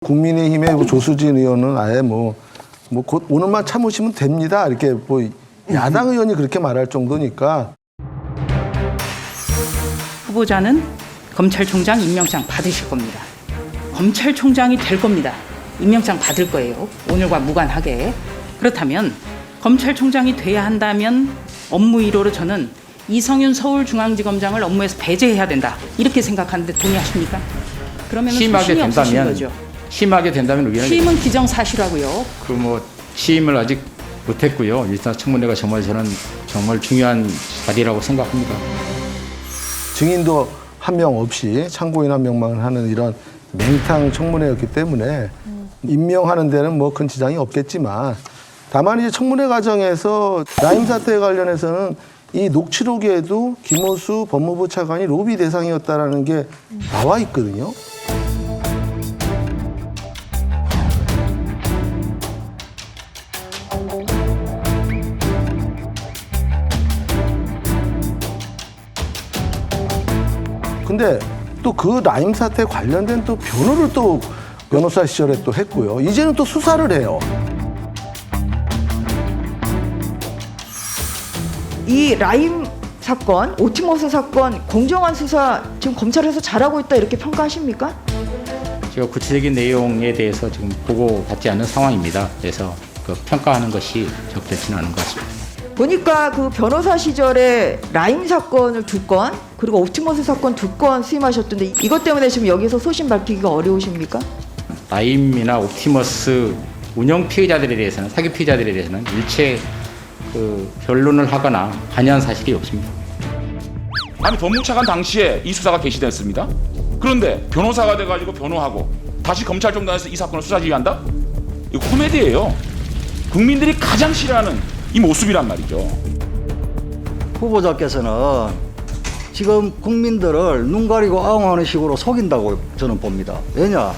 국민의힘의 뭐 조수진 의원은 아예 곧 오늘만 참으시면 됩니다. 이렇게 뭐 야당 의원이 그렇게 말할 정도니까. 후보자는 검찰총장 임명장 받으실 겁니다. 검찰총장이 될 겁니다. 임명장 받을 거예요. 오늘과 무관하게. 그렇다면 검찰총장이 돼야 한다면 업무 1호로 저는 이성윤 서울중앙지검장을 업무에서 배제해야 된다. 이렇게 생각하는데 동의하십니까? 그러면 소신이 없으신 거죠. 심하게 된다면 의견을 취임은 기정사실하고요. 취임을 아직 못했고요. 일단 청문회가 저는 정말 중요한 자리라고 생각합니다. 증인도 한 명 없이 참고인 한 명만 하는 이런 맹탕 청문회였기 때문에 임명하는 데는 뭐 큰 지장이 없겠지만, 다만 이제 청문회 과정에서 라임 사태에 관련해서는 이 녹취록에도 김호수 법무부 차관이 로비 대상이었다라는 게 나와 있거든요. 근데 또 그 라임 사태 관련된 또 변호를 또 변호사 시절에 또 했고요. 이제는 또 수사를 해요. 이 라임 사건, 오티머스 사건 공정한 수사 지금 검찰에서 잘하고 있다 이렇게 평가하십니까? 제가 구체적인 내용에 대해서 지금 보고받지 않은 상황입니다. 그래서 평가하는 것이 적절치는 않은 것 같습니다. 보니까 그 변호사 시절에 라임 사건을 2건 그리고 옵티머스 사건 2건 수임하셨던데 이것 때문에 지금 여기서 소신 밝히기가 어려우십니까? 라임이나 옵티머스 운영 피해자들에 대해서는, 사기 피해자들에 대해서는 일체 변론을 하거나 관여한 사실이 없습니다. 아니, 법무차관 당시에 이 수사가 개시됐습니다. 그런데 변호사가 돼가지고 변호하고 다시 검찰총장에서 이 사건을 수사 지휘한다? 이거 코미디예요. 국민들이 가장 싫어하는 이 모습이란 말이죠. 후보자께서는 지금 국민들을 눈 가리고 아웅하는 식으로 속인다고 저는 봅니다. 왜냐?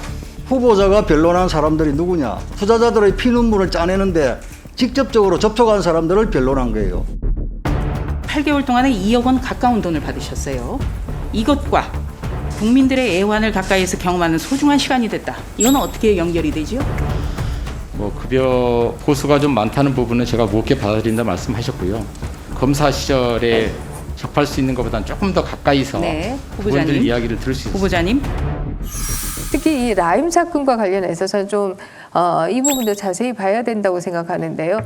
후보자가 변론한 사람들이 누구냐? 투자자들의 피눈물을 짜내는데 직접적으로 접촉한 사람들을 변론한 거예요. 8개월 동안에 2억 원 가까운 돈을 받으셨어요. 이것과 국민들의 애환을 가까이에서 경험하는 소중한 시간이 됐다. 이건 어떻게 연결이 되지요? 급여 보수가 좀 많다는 부분은 제가 무겁게 받아들인다 말씀하셨고요. 검사 시절에 접할 수 있는 것보다는 조금 더 가까이서 네, 그분들 이야기를 들을 수 있습니다. 후보자님. 특히 이 라임 사건과 관련해서 저는 좀 이 부분도 자세히 봐야 된다고 생각하는데요.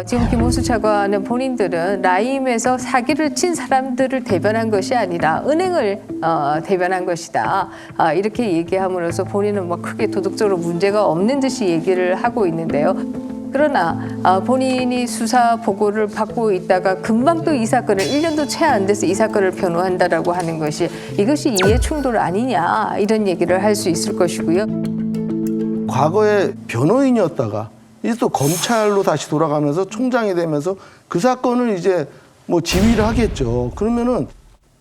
지금 김호수 차관은 본인들은 라임에서 사기를 친 사람들을 대변한 것이 아니라 은행을 대변한 것이다. 이렇게 얘기함으로써 본인은 뭐 크게 도덕적으로 문제가 없는 듯이 얘기를 하고 있는데요. 그러나 본인이 수사 보고를 받고 있다가 금방 또 이 사건을 1년도 채 안 돼서 이 사건을 변호한다라고 하는 것이 이것이 이해 충돌 아니냐 이런 얘기를 할 수 있을 것이고요. 과거에 변호인이었다가 이제 또 검찰로 다시 돌아가면서 총장이 되면서 그 사건을 이제 뭐 지휘를 하겠죠. 그러면은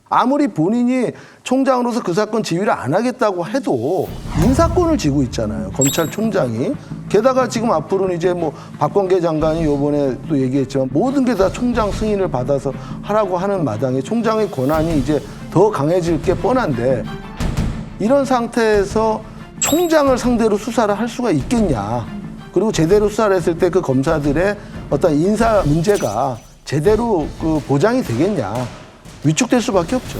아무리 본인이 총장으로서 그 사건 지휘를 안 하겠다고 해도 인사권을 쥐고 있잖아요. 검찰총장이. 게다가 지금 앞으로는 이제 뭐 박범계 장관이 요번에 또 얘기했지만 모든 게 다 총장 승인을 받아서 하라고 하는 마당에 총장의 권한이 이제 더 강해질 게 뻔한데, 이런 상태에서 총장을 상대로 수사를 할 수가 있겠냐. 그리고 제대로 수사를 했을 때 그 검사들의 어떤 인사 문제가 제대로 보장이 되겠냐. 위축될 수밖에 없죠.